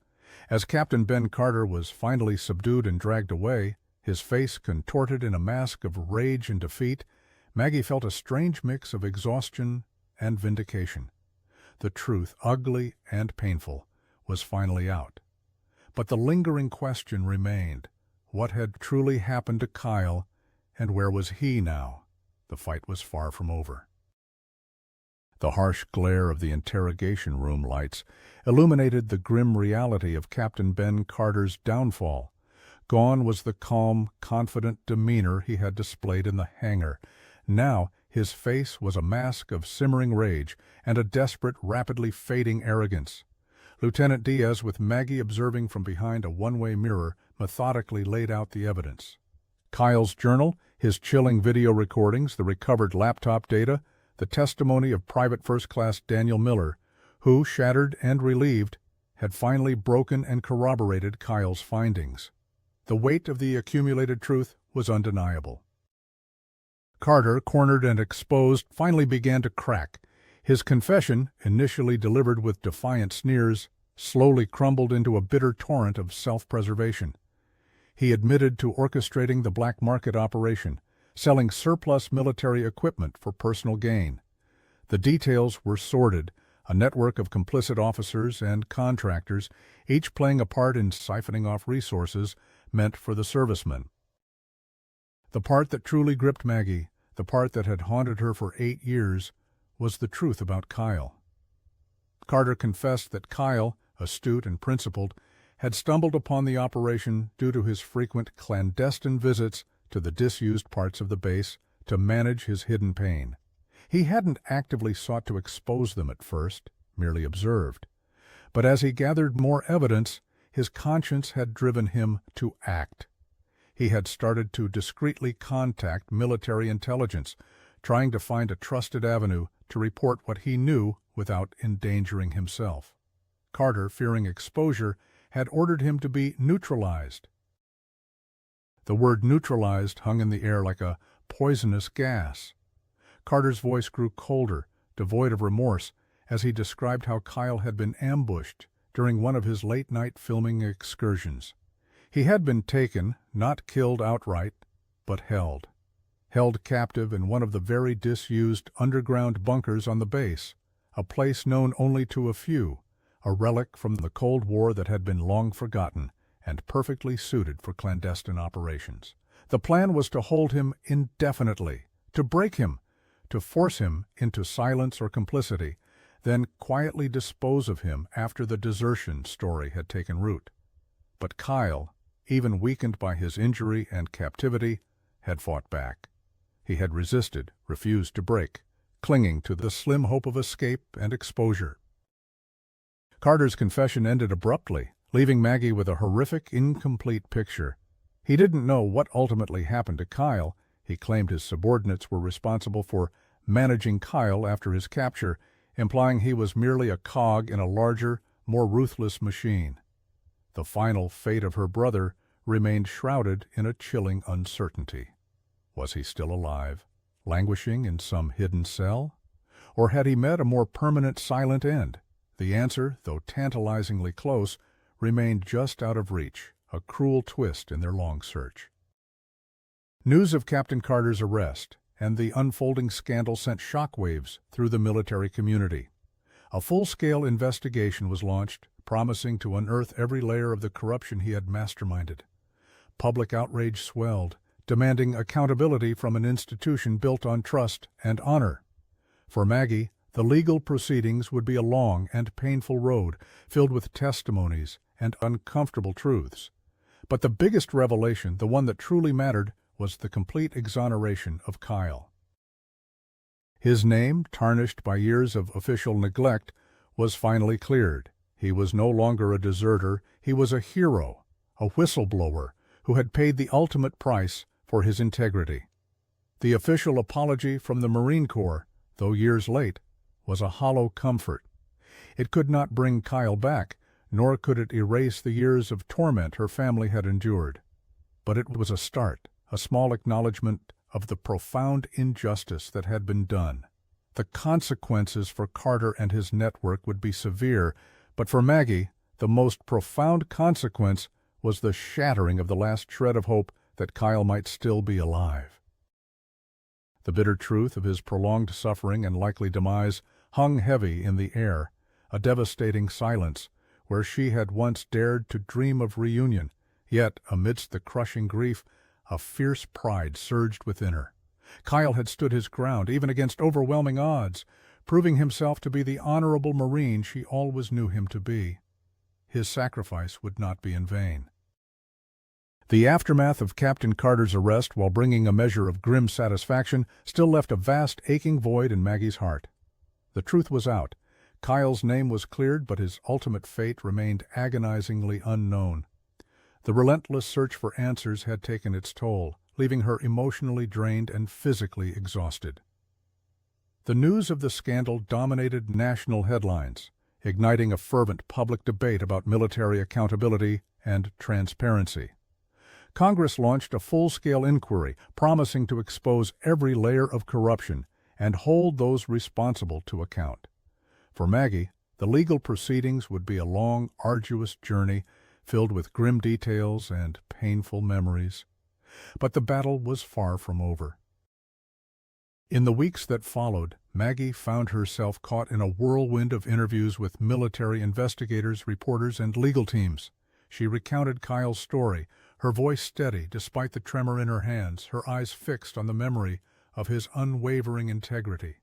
As Captain Ben Carter was finally subdued and dragged away, his face contorted in a mask of rage and defeat, Maggie felt a strange mix of exhaustion and vindication. The truth, ugly and painful, was finally out. But the lingering question remained: what had truly happened to Kyle, and where was he now? The fight was far from over. The harsh glare of the interrogation room lights illuminated the grim reality of Captain Ben Carter's downfall. Gone was the calm, confident demeanor he had displayed in the hangar. Now his face was a mask of simmering rage and a desperate, rapidly fading arrogance. Lieutenant Diaz, with Maggie observing from behind a one-way mirror, methodically laid out the evidence. Kyle's journal, his chilling video recordings, the recovered laptop data, the testimony of Private First Class Daniel Miller, who, shattered and relieved, had finally broken and corroborated Kyle's findings. The weight of the accumulated truth was undeniable. Carter, cornered and exposed, finally began to crack. His confession, initially delivered with defiant sneers, slowly crumbled into a bitter torrent of self-preservation. He admitted to orchestrating the black market operation, selling surplus military equipment for personal gain. The details were sordid, a network of complicit officers and contractors, each playing a part in siphoning off resources meant for the servicemen. The part that truly gripped Maggie, the part that had haunted her for 8 years, was the truth about Kyle. Carter confessed that Kyle, astute and principled, had stumbled upon the operation due to his frequent clandestine visits to the disused parts of the base to manage his hidden pain. He hadn't actively sought to expose them at first, merely observed. But as he gathered more evidence, his conscience had driven him to act. He had started to discreetly contact military intelligence, trying to find a trusted avenue to report what he knew without endangering himself. Carter, fearing exposure, had ordered him to be neutralized. The word neutralized hung in the air like a poisonous gas. Carter's voice grew colder, devoid of remorse, as he described how Kyle had been ambushed during one of his late-night filming excursions. He had been taken, not killed outright, but held captive in one of the very disused underground bunkers on the base, a place known only to a few, a relic from the Cold War that had been long forgotten and perfectly suited for clandestine operations. The plan was to hold him indefinitely, to break him, to force him into silence or complicity, then quietly dispose of him after the desertion story had taken root. But Kyle, even weakened by his injury and captivity, had fought back. He had resisted, refused to break, clinging to the slim hope of escape and exposure. Carter's confession ended abruptly, leaving Maggie with a horrific, incomplete picture. He didn't know what ultimately happened to Kyle. He claimed his subordinates were responsible for managing Kyle after his capture, implying he was merely a cog in a larger, more ruthless machine. The final fate of her brother remained shrouded in a chilling uncertainty. Was he still alive, languishing in some hidden cell? Or had he met a more permanent silent end? The answer, though tantalizingly close, remained just out of reach, a cruel twist in their long search. News of Captain Carter's arrest and the unfolding scandal sent shockwaves through the military community. A full-scale investigation was launched, promising to unearth every layer of the corruption he had masterminded. Public outrage swelled, demanding accountability from an institution built on trust and honor. For Maggie, the legal proceedings would be a long and painful road, filled with testimonies and uncomfortable truths. But the biggest revelation, the one that truly mattered, was the complete exoneration of Kyle. His name, tarnished by years of official neglect, was finally cleared. He was no longer a deserter, he was a hero, a whistleblower who had paid the ultimate price for his integrity. The official apology from the Marine Corps, though years late, was a hollow comfort. It could not bring Kyle back, nor could it erase the years of torment her family had endured. But it was a start, a small acknowledgment of the profound injustice that had been done. The consequences for Carter and his network would be severe, but for Maggie, the most profound consequence was the shattering of the last shred of hope that Kyle might still be alive. The bitter truth of his prolonged suffering and likely demise hung heavy in the air, a devastating silence, where she had once dared to dream of reunion. Yet, amidst the crushing grief, a fierce pride surged within her. Kyle had stood his ground, even against overwhelming odds, proving himself to be the honorable Marine she always knew him to be. His sacrifice would not be in vain. The aftermath of Captain Carter's arrest, while bringing a measure of grim satisfaction, still left a vast, aching void in Maggie's heart. The truth was out. Kyle's name was cleared, but his ultimate fate remained agonizingly unknown. The relentless search for answers had taken its toll, leaving her emotionally drained and physically exhausted. The news of the scandal dominated national headlines, igniting a fervent public debate about military accountability and transparency. Congress launched a full-scale inquiry, promising to expose every layer of corruption and hold those responsible to account. For Maggie, the legal proceedings would be a long, arduous journey filled with grim details and painful memories. But the battle was far from over. In the weeks that followed, Maggie found herself caught in a whirlwind of interviews with military investigators, reporters, and legal teams. She recounted Kyle's story, her voice steady despite the tremor in her hands, her eyes fixed on the memory of his unwavering integrity.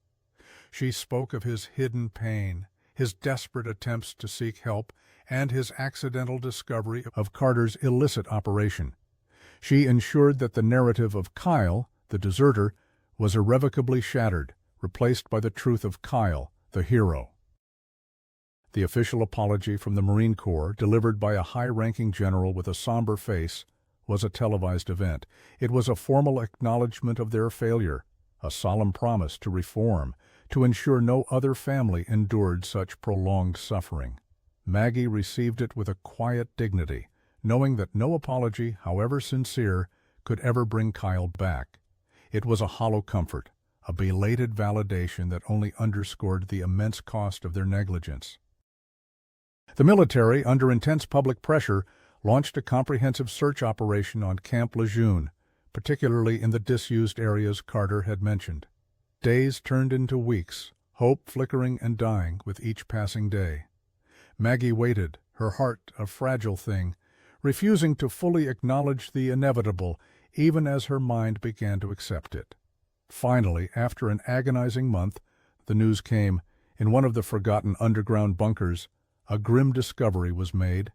She spoke of his hidden pain, his desperate attempts to seek help, and his accidental discovery of Carter's illicit operation. She ensured that the narrative of Kyle, the deserter, was irrevocably shattered, replaced by the truth of Kyle, the hero. The official apology from the Marine Corps, delivered by a high-ranking general with a somber face, was a televised event. It was a formal acknowledgement of their failure, a solemn promise to reform, to ensure no other family endured such prolonged suffering. Maggie received it with a quiet dignity, knowing that no apology, however sincere, could ever bring Kyle back. It was a hollow comfort, a belated validation that only underscored the immense cost of their negligence. The military, under intense public pressure, launched a comprehensive search operation on Camp Lejeune, particularly in the disused areas Carter had mentioned. Days turned into weeks, hope flickering and dying with each passing day. Maggie waited, her heart a fragile thing, refusing to fully acknowledge the inevitable, even as her mind began to accept it. Finally, after an agonizing month, the news came. In one of the forgotten underground bunkers, a grim discovery was made.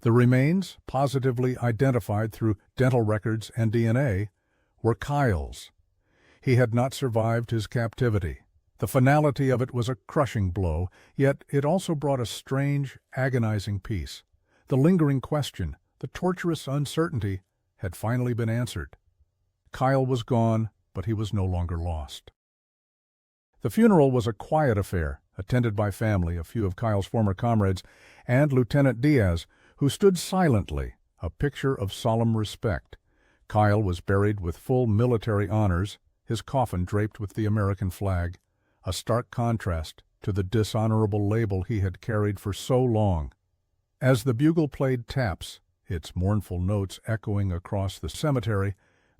The remains, positively identified through dental records and DNA, were Kyle's. He had not survived his captivity. The finality of it was a crushing blow, yet it also brought a strange, agonizing peace. The lingering question, the torturous uncertainty, had finally been answered. Kyle was gone, but he was no longer lost. The funeral was a quiet affair, attended by family, a few of Kyle's former comrades, and Lieutenant Diaz, who stood silently, a picture of solemn respect. Kyle was buried with full military honors, his coffin draped with the American flag, a stark contrast to the dishonorable label he had carried for so long. As the bugle played taps, its mournful notes echoing across the cemetery,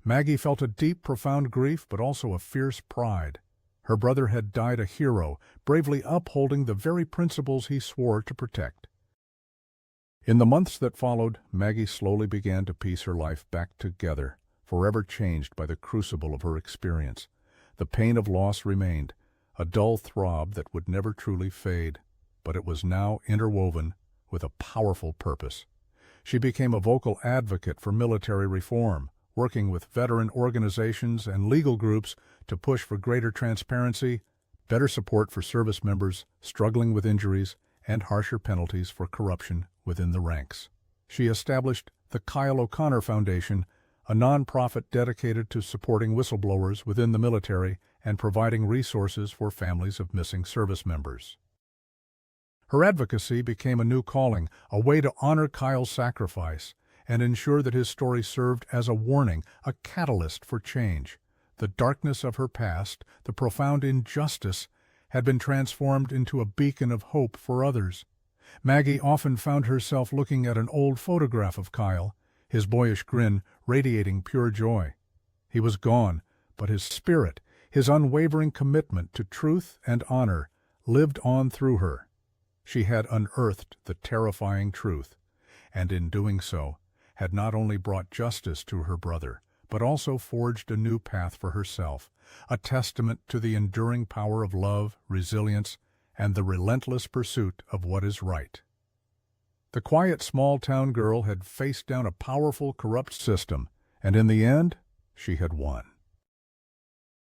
Maggie felt a deep, profound grief, but also a fierce pride. Her brother had died a hero, bravely upholding the very principles he swore to protect. In the months that followed, Maggie slowly began to piece her life back together, forever changed by the crucible of her experience. The pain of loss remained, a dull throb that would never truly fade, but it was now interwoven with a powerful purpose. She became a vocal advocate for military reform, working with veteran organizations and legal groups to push for greater transparency, better support for service members struggling with injuries, and harsher penalties for corruption within the ranks. She established the Kyle O'Connor Foundation, a nonprofit dedicated to supporting whistleblowers within the military and providing resources for families of missing service members. Her advocacy became a new calling, a way to honor Kyle's sacrifice and ensure that his story served as a warning, a catalyst for change. The darkness of her past, the profound injustice, had been transformed into a beacon of hope for others. Maggie often found herself looking at an old photograph of Kyle, his boyish grin radiating pure joy. He was gone, but his spirit, his unwavering commitment to truth and honor, lived on through her. She had unearthed the terrifying truth, and in doing so, had not only brought justice to her brother, but also forged a new path for herself, a testament to the enduring power of love, resilience, and the relentless pursuit of what is right. The quiet small-town girl had faced down a powerful, corrupt system, and in the end, she had won.